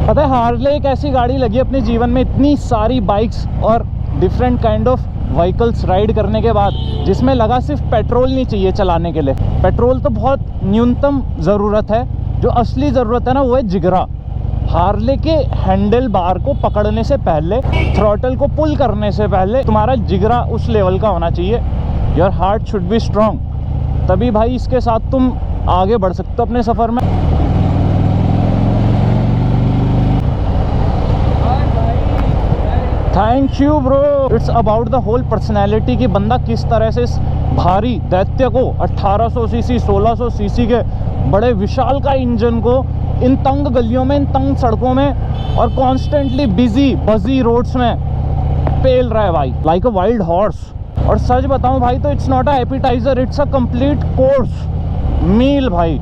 पता है हार्ले एक ऐसी गाड़ी लगी अपने जीवन में, इतनी सारी बाइक्स और different kind of vehicles ride करने के बाद, जिसमें लगा सिर्फ पेट्रोल नहीं चाहिए चलाने के लिए। पेट्रोल तो बहुत न्यूनतम ज़रूरत है, जो असली ज़रूरत है ना वो है जिगरा। हार्ले के हैंडल बार को पकड़ने से पहले, थ्रॉटल को पुल करने से पहले तुम्हारा जिगरा उस लेवल का होना चाहिए। Your heart should be strong, तभी भाई इसके साथ तुम आगे बढ़ सकते हो अपने सफ़र में। Thank you bro. It's about the whole personality कि बंदा किस तरह से इस भारी दैत्य को 1800 सीसी 1600 सीसी के बड़े विशाल का इंजन को इन तंग गलियों में, इन तंग सड़कों में और कॉन्स्टेंटली बिजी बजी रोड्स में पेल रहा है भाई, लाइक अ वाइल्ड हॉर्स। और सच बताऊं भाई तो it's not a appetiser, it's a complete course meal भाई,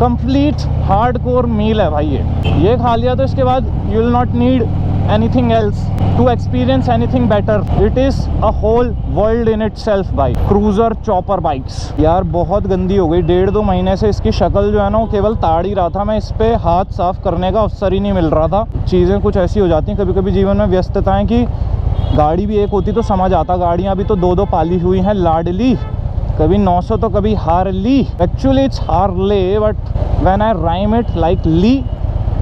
कंप्लीट हार्डकोर मील है भाई। ये खा लिया तो इसके बाद you will not need anything else to experience anything better. It is a whole world in itself भाई। क्रूजर चॉपर बाइक्स यार बहुत गंदी हो गई, 1.5-2 महीने से इसकी शक्ल जो है ना वो केवल ताड़ ही रहा था मैं, इस पे हाथ साफ करने का अवसर ही नहीं मिल रहा था। चीज़ें कुछ ऐसी हो जाती हैं कभी कभी जीवन में, व्यस्तताएं, कि गाड़ी भी एक होती तो समझ आता। गाड़ियाँ भी तो 2-2 पाली हुई हैं लाडली, कभी 900 तो कभी Harley. Actually it's Harley but when I rhyme it like Lee,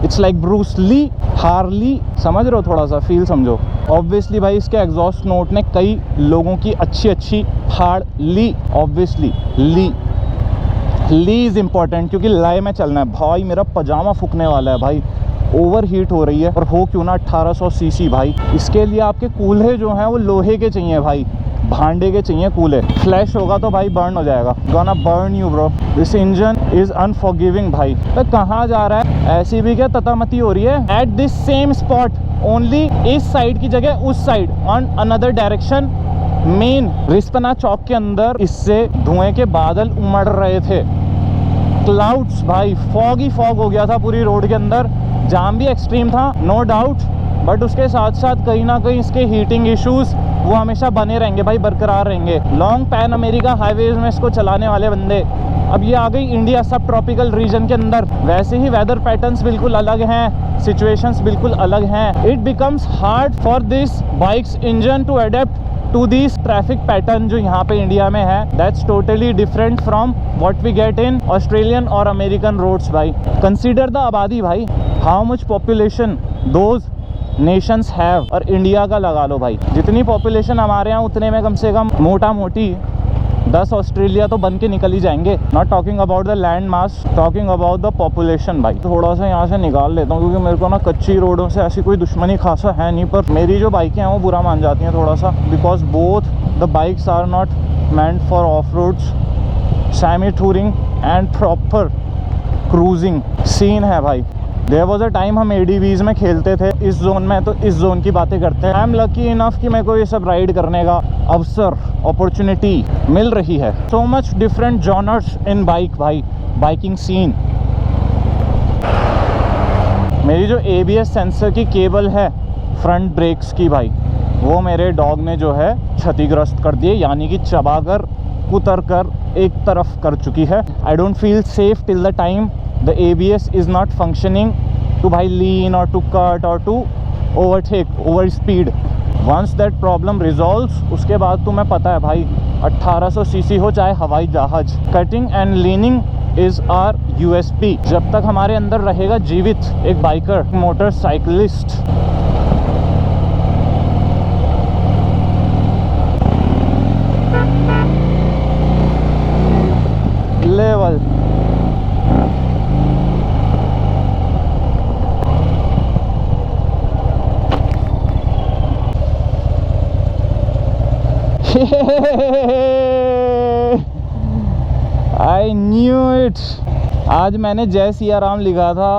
it's like Bruce Lee. Harley समझ रहे हो, थोड़ा सा फील समझो। ऑब्वियसली भाई इसके एग्जॉस्ट नोट ने कई लोगों की अच्छी फाड़ ली। ऑब्वियसली ली इज़ इम्पॉर्टेंट, क्योंकि लय में चलना है भाई। मेरा पजामा फूकने वाला है भाई, ओवर हीट हो रही है। और हो क्यों ना 1800 सीसी भाई। इसके लिए आपके कूल्हे जो हैं वो लोहे के चाहिए भाई, भांडे के चाहिए कूल्हे। फ्लैश होगा तो भाई बर्न हो जाएगा, gonna burn you bro. This engine is unforgiving भाई। तो कहाँ जा रहा है, ऐसी भी क्या ततामती हो रही है। At this same spot only, इस साइड की जगह उस side, on another direction, main Rispana चौक के अंदर इससे धुएं के बादल उमड़ रहे थे। क्लाउड्स भाई, फॉग ही फॉग हो गया था पूरी रोड के अंदर। जाम भी एक्सट्रीम था नो डाउट, बट उसके साथ साथ कहीं ना कहीं इसके हीटिंग इश्यूज वो हमेशा बने रहेंगे भाई, बरकरार रहेंगे। लॉन्ग पैन अमेरिका हाईवेज में इसको चलाने वाले बंदे, अब ये आ गई इंडिया सब ट्रॉपिकल रीजन के अंदर, वैसे ही वेदर पैटर्न्स बिल्कुल अलग हैं, सिचुएशंस बिल्कुल अलग हैं। It becomes hard for this bikes engine to adapt to this traffic pattern जो यहाँ पे इंडिया में है। That's totally different from what we get in Australian और अमेरिकन रोड्स भाई। कंसीडर द आबादी भाई, how much population those nations have, और इंडिया का लगा लो भाई, जितनी पॉपुलेशन हमारे यहाँ उतने में कम से कम मोटा मोटी 10 ऑस्ट्रेलिया तो बन के निकल ही जाएंगे। Not talking about the land mass, talking about the population भाई। थोड़ा सा यहाँ से निकाल लेता हूँ क्योंकि मेरे को ना कच्ची रोडों से ऐसी कोई दुश्मनी खासा है नहीं, पर मेरी जो बाइकें हैं वो बुरा मान जाती हैं थोड़ा सा, because both the bikes are not meant for off roads, semi touring and proper cruising scene है भाई। देयर वॉज अ टाइम हम एडीवीज में खेलते थे इस जोन में, तो इस जोन की बातें करते हैं। आई एम लकी इनफ कि मेरे को ये सब राइड करने का अवसर, अपॉर्चुनिटी मिल रही है। सो मच डिफरेंट जॉनर्स इन बाइक भाई, बाइकिंग सीन। मेरी जो ABS सेंसर की केबल है फ्रंट ब्रेक्स की भाई, वो मेरे डॉग ने जो है क्षतिग्रस्त कर दिए, यानी कि चबा कर कुतर कर एक तरफ कर चुकी है। I don't feel safe till the time the ABS is not functioning to भाई lean or to cut or to overtake, overspeed. Once that problem resolves, उसके बाद तुम्हें पता है भाई 1800 सीसी हो चाहे हवाई जहाज, cutting and leaning is our USP। जब तक हमारे अंदर रहेगा जीवित एक biker, motorcyclist, level I knew it। आज मैंने जय सिया राम लिखा था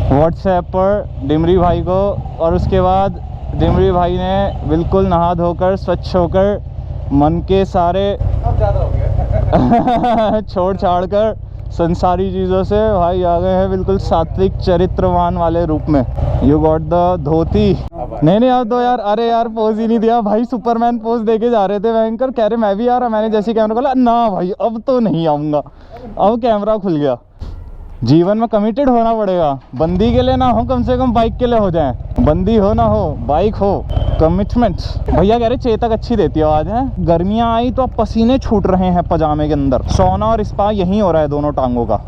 व्हाट्सएप पर डिमरी भाई को, और उसके बाद डिमरी भाई ने बिल्कुल नहा धोकर स्वच्छ होकर मन के सारे छोड़ छाड़ कर संसारी चीज़ों से भाई आ गए हैं बिल्कुल सात्विक चरित्रवान वाले रूप में। यू गॉट द धोती। नहीं अब तो यार, अरे यार पोज ही नहीं दिया भाई, सुपरमैन पोज देके जा रहे थे भयंकर, कह रहे मैं भी आ रहा। मैंने जैसे कैमरा खोला, ना भाई अब तो नहीं आऊँगा, अब कैमरा खुल गया। जीवन में कमिटेड होना पड़ेगा। बंदी के लिए ना हो, कम से कम बाइक के लिए हो जाए। बंदी हो ना हो, बाइक हो, कमिटमेंट। भैया कह रहे चेतक अच्छी देती है आवाज है। गर्मियां आई तो अब पसीने छूट रहे हैं पजामे के अंदर। सोना और स्पा यहीं हो रहा है दोनों टांगों का।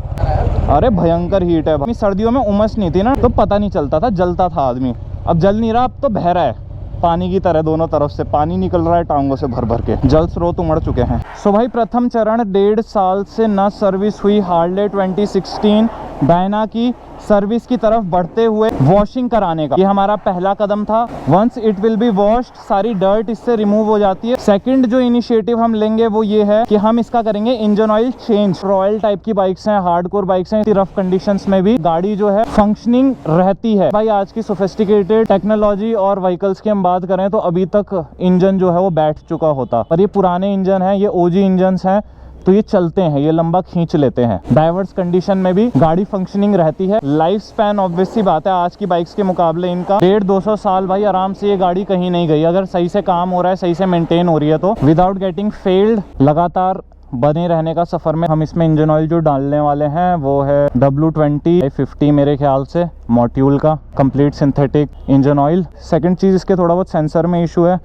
अरे भयंकर हीट है भाई। सर्दियों में उमस नहीं थी ना तो पता नहीं चलता था, जलता था आदमी। अब जल नहीं रहा, अब तो बह रहा है पानी की तरह। दोनों तरफ से पानी निकल रहा है टांगों से भर भर के। जल स्रोत उमड़ चुके हैं। सो भाई प्रथम चरण 1.5 साल से न सर्विस हुई हार्ले 2016 डायना की सर्विस की तरफ बढ़ते हुए वॉशिंग कराने का ये हमारा पहला कदम था। Once it will be washed, सारी डर्ट इससे रिमूव हो जाती है। सेकंड जो इनिशिएटिव हम लेंगे वो ये है कि हम इसका करेंगे engine oil change. Royal type की बाइक्स हैं, हार्डकोर बाइक्स हैं, रफ कंडीशंस में भी गाड़ी जो है फंक्शनिंग रहती है। भाई आज की सोफिस्टिकेटेड टेक्नोलॉजी और व्हीकल्स की हम बात करें तो अभी तक इंजन जो है वो बैठ चुका होता, पर ये पुराने इंजन है, ये ओजी इंजन हैं तो ये चलते हैं, ये लंबा खींच लेते हैं। डाइवर्स कंडीशन में भी गाड़ी फंक्शनिंग रहती है। लाइफ स्पैन ऑब्वियस सी बात है आज की बाइक्स के मुकाबले इनका 150-200 साल भाई आराम से ये गाड़ी कहीं नहीं गई। अगर सही से काम हो रहा है, सही से मेंटेन हो रही है तो विदाउट गेटिंग फेल्ड। लगातार बने रहने का सफर में हम इसमें इंजन ऑयल जो डालने वाले हैं वो है W20-50 मेरे ख्याल से मॉड्यूल का complete synthetic engine oil. Second चीज़ इसके थोड़ा बहुत सेंसर में इशू है,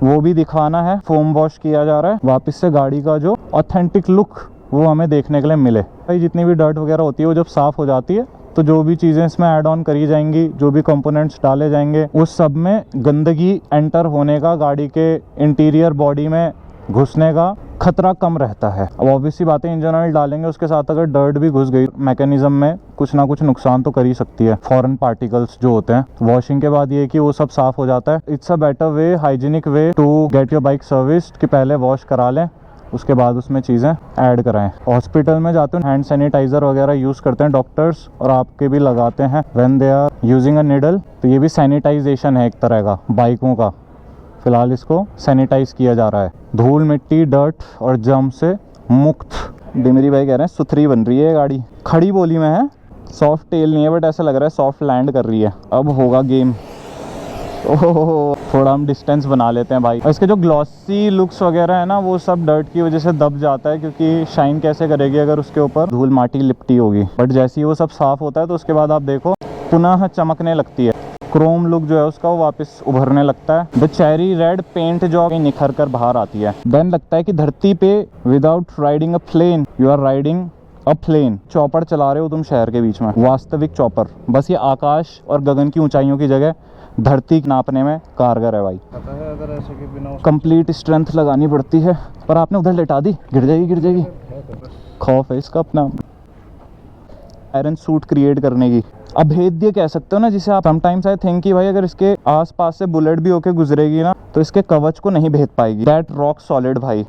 वो भी दिखाना है। फोम वॉश किया जा रहा है वापस से गाड़ी का जो ऑथेंटिक लुक वो हमें देखने के लिए मिले। भाई जितनी भी डर्ट वगैरह होती है वो जब साफ़ हो जाती है तो जो भी चीज़ें इसमें ऐड ऑन करी जाएंगी, जो भी कंपोनेंट्स डाले जाएंगे, उस सब में गंदगी एंटर होने का, गाड़ी के इंटीरियर बॉडी में घुसने का खतरा कम रहता है। अब ऑब्वियसली बात है इंजन ऑयल डालेंगे उसके साथ अगर डर्ट भी घुस गई मैकेनिज्म में कुछ ना कुछ नुकसान तो कर ही सकती है। फॉरेन पार्टिकल्स जो होते हैं, वॉशिंग के बाद ये कि वो सब साफ हो जाता है। It's a better way, hygienic way to get your bike serviced कि पहले वॉश करा लें उसके बाद उसमें चीज़ें ऐड कराएं। हॉस्पिटल में जाते हैं हैंड सैनिटाइज़र वगैरह यूज़ करते हैं डॉक्टर्स, और आपके भी लगाते हैं when they are using a needle. तो ये भी सैनिटाइजेशन है एक तरह का बाइकों का। फिलहाल इसको सैनिटाइज किया जा रहा है, धूल मिट्टी डर्ट और जर्म से मुक्त। डिमरी भाई कह रहे हैं सुथरी बन रही है गाड़ी। खड़ी बोली में है, सॉफ्ट टेल नहीं है बट ऐसा लग रहा है सॉफ्ट लैंड कर रही है। अब होगा गेम। ओह थोड़ा हम डिस्टेंस बना लेते हैं भाई। और इसके जो ग्लॉसी लुक्स वगैरह है ना वो सब डर्ट की वजह से दब जाता है, क्योंकि शाइन कैसे करेगी अगर उसके ऊपर धूल माटी लिपटी होगी। बट जैसे ही वो सब साफ होता है तो उसके बाद आप देखो पुनः चमकने लगती है। क्रोम लुक जो है उसका वो वापस उभरने लगता है। The cherry red paint job निखर कर बाहर आती है। देन लगता है कि धरती पे without riding a plane you are riding a plane. Chopper चला रहे हो तुम शहर के बीच में, वास्तविक चॉपर। बस ये आकाश और गगन की ऊंचाइयों की जगह धरती नापने में कारगर है भाई। अगर ऐसे के बिना कंप्लीट स्ट्रेंथ लगानी पड़ती है। पर आपने उधर लेटा दी, गिर जाएगी। खौफ है इसका अपना आयरन सूट क्रिएट करने की। अभेद्य कह सकते हो ना जिसे आप। समटाइम्स आई थिंक कि भाई अगर इसके आसपास से बुलेट भी होके गुजरेगी ना तो इसके कवच को नहीं भेद पाएगी। दैट रॉक सॉलिड भाई।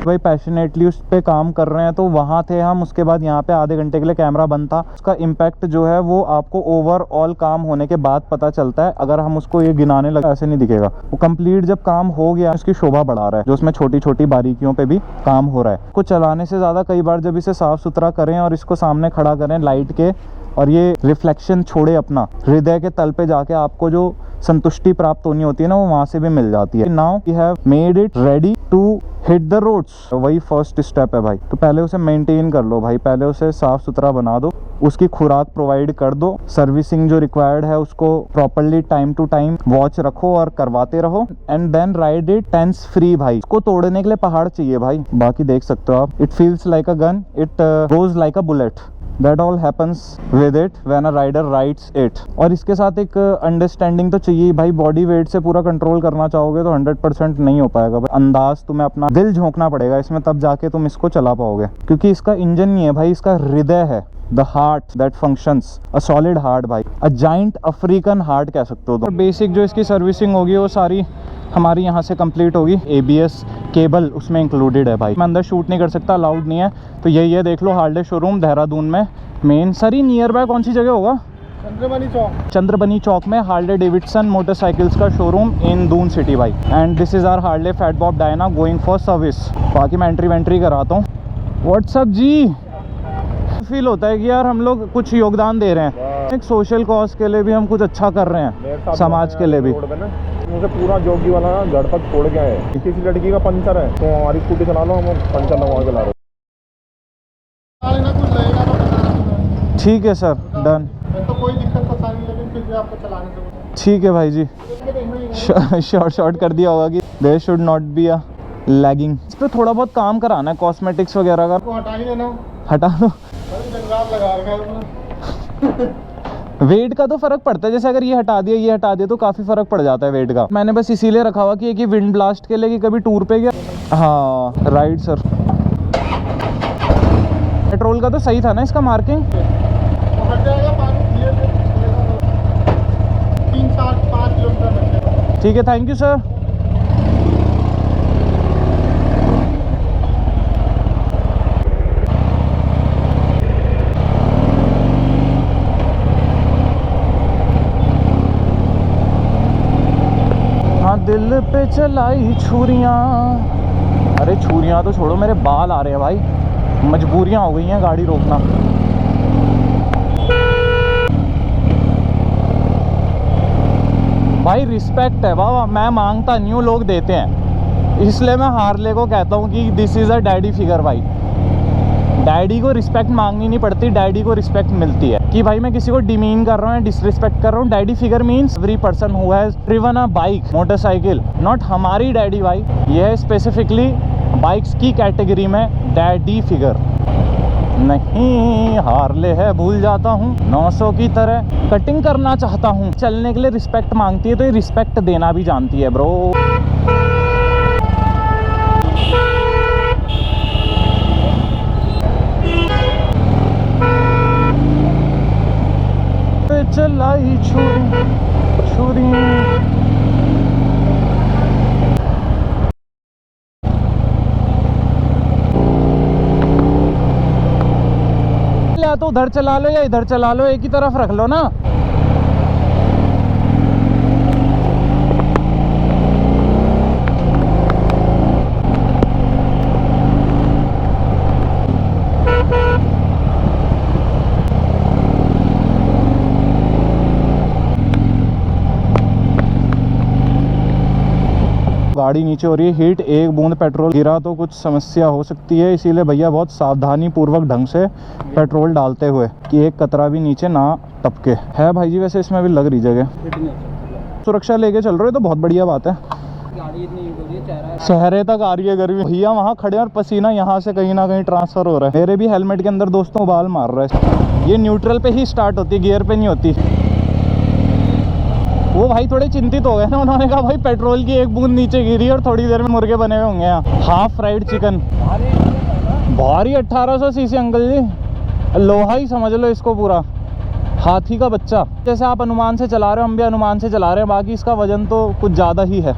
भाई पैशनेटली उस पे काम कर रहे हैं। तो वहाँ थे हम, उसके बाद यहाँ पे आधे घंटे के लिए कैमरा बंद था। उसका इम्पैक्ट जो है वो आपको ओवरऑल काम होने के बाद पता चलता है। अगर हम उसको ये गिनाने लगे ऐसे नहीं दिखेगा। वो कंप्लीट जब काम हो गया उसकी शोभा बढ़ा रहा है, जो उसमें छोटी छोटी बारीकियों पे भी काम हो रहा है। इसको चलाने से ज़्यादा कई बार जब इसे साफ सुथरा करें और इसको सामने खड़ा करें लाइट के और ये रिफ्लेक्शन छोड़े अपना, हृदय के तल पे जाके आपको जो संतुष्टि प्राप्त होनी होती है ना वो वहाँ से भी मिल जाती है। Now we have made it ready to hit the roads. वही फर्स्ट स्टेप है भाई। तो पहले उसे मेंटेन कर लो भाई, पहले उसे साफ सुथरा बना दो, उसकी खुराक प्रोवाइड कर दो, सर्विसिंग जो रिक्वायर्ड है उसको properly time to time watch रखो और करवाते रहो, and then ride it tense free भाई। इसको तोड़ने के लिए पहाड़ चाहिए भाई। बाकी देख सकते हो आप, it feels like a gun, it goes like a bullet. That all happens with it when a rider rides it। और इसके साथ एक अंडरस्टैंडिंग तो चाहिए भाई। बॉडी वेट से पूरा कंट्रोल करना चाहोगे तो 100% नहीं हो पाएगा भाई। अंदाज तुम्हें अपना दिल झोंकना पड़ेगा इसमें, तब जाके तुम इसको चला पाओगे। क्योंकि इसका इंजन नहीं है भाई, इसका हृदय है। The heart that functions, a solid heart भाई, अ जाइंट अफ्रीकन हार्ट कह सकते हो। तो बेसिक जो इसकी सर्विसिंग होगी वो सारी हमारी यहाँ से कंप्लीट होगी। ABS केबल उसमें इंक्लूडेड है भाई। मैं अंदर शूट नहीं कर सकता, अलाउड नहीं है। तो ये देख लो हार्ले शोरूम देहरादून में मेन। सर नियर बाय कौन सी जगह होगा? चंद्रबनी चौक में हार्ले डेविडसन मोटरसाइकिल्स का शोरूम इन दून सिटी भाई। And this is our Harley Fat Bob Dyna going for service. बाकी मैं एंट्री कराता हूँ। व्हाट्सअप जी। फील होता है कि यार हम लोग कुछ योगदान दे रहे हैं, एक सोशल कॉज के लिए भी हम कुछ अच्छा कर रहे हैं, समाज के लिए भी। मुझे पूरा जोगी वाला गड़पत छोड़ गया है। किसी लड़की का पंचर है तो हमारी स्कूटी चला लो, हम पंचर लगवा के ला रहे। ठीक है सर, डन। तो कोई दिक्कत तो सारी, लेकिन फिर भी आपको चलाने से ठीक है भाई जी, शॉर्ट कर दिया होगा कि there should not be a lagging. इस पर थोड़ा बहुत काम कराना है, कॉस्मेटिक्स वगैरह का। को हटा ही देना, हटा दो। जंगाल लगा रखा है उसमें। वेट का तो फर्क पड़ता है, जैसे अगर ये हटा दिया ये हटा दिया तो काफ़ी फर्क पड़ जाता है वेट का। मैंने बस इसीलिए रखा हुआ कि एक ही विंड ब्लास्ट के लिए, कि कभी टूर पे गया। हाँ राइट सर। पेट्रोल का तो सही था ना इसका मार्किंग? वो हट जाएगा, पानी धीरे धीरे 3-4-5 किलोमीटर लगेगा। ठीक है, थैंक यू सर। हाँ दिल पे चलाई छुरियाँ। अरे छुरियाँ तो छोड़ो, मेरे बाल आ रहे हैं भाई, मजबूरियाँ हो गई हैं गाड़ी रोकना। भाई रिस्पेक्ट है वाह, मैं मांगता नहीं हूँ, लोग देते हैं, इसलिए मैं हार्ले को कहता हूँ कि this is a daddy figure. भाई डैडी को रिस्पेक्ट मांगनी नहीं पड़ती, डैडी को रिस्पेक्ट मिलती है। कि भाई मैं किसी को डिमीन कर रहा हूँ, डिसरिस्पेक्ट कर रहा हूँ। Daddy figure means every person who has driven a bike, motorcycle, not हमारी डैडी भाई, ये है स्पेसिफिकली बाइक्स की कैटेगरी में डैडी फिगर। नहीं हार्ले है, भूल जाता हूँ 900 की तरह कटिंग करना चाहता हूँ। चलने के लिए रिस्पेक्ट मांगती है तो ये रिस्पेक्ट देना भी जानती है ब्रो। चलाई छुरी या तो उधर चला लो या इधर चला लो, एक ही तरफ रख लो ना। गाड़ी नीचे हो रही है हीट, एक बूंद पेट्रोल गिरा तो कुछ समस्या हो सकती है, इसीलिए भैया बहुत सावधानी पूर्वक ढंग से पेट्रोल डालते हुए कि एक कतरा भी नीचे ना टपके। है भाई जी वैसे इसमें भी लग रही जगह, सुरक्षा लेके चल रहे हो तो बहुत बढ़िया बात है। चेहरे तक आ रही है गर्मी, भैया वहाँ खड़े और पसीना यहाँ से कहीं ना कहीं ट्रांसफर हो रहा है। मेरे भी हेलमेट के अंदर दोस्तों बाल मार रहा है। ये न्यूट्रल पे ही स्टार्ट होती है, गियर पे नहीं होती। वो भाई थोड़े चिंतित हो गए ना, उन्होंने कहा भाई पेट्रोल की एक बूंद नीचे गिरी और थोड़ी देर में मुर्गे बने हुए होंगे यहाँ। हाफ फ्राइड चिकन भारी 1800 सीसी अंकल जी, लोहा ही समझ लो इसको, पूरा हाथी का बच्चा। जैसे आप अनुमान से चला रहे हो, हम भी अनुमान से चला रहे हैं, बाकी इसका वजन तो कुछ ज़्यादा ही है।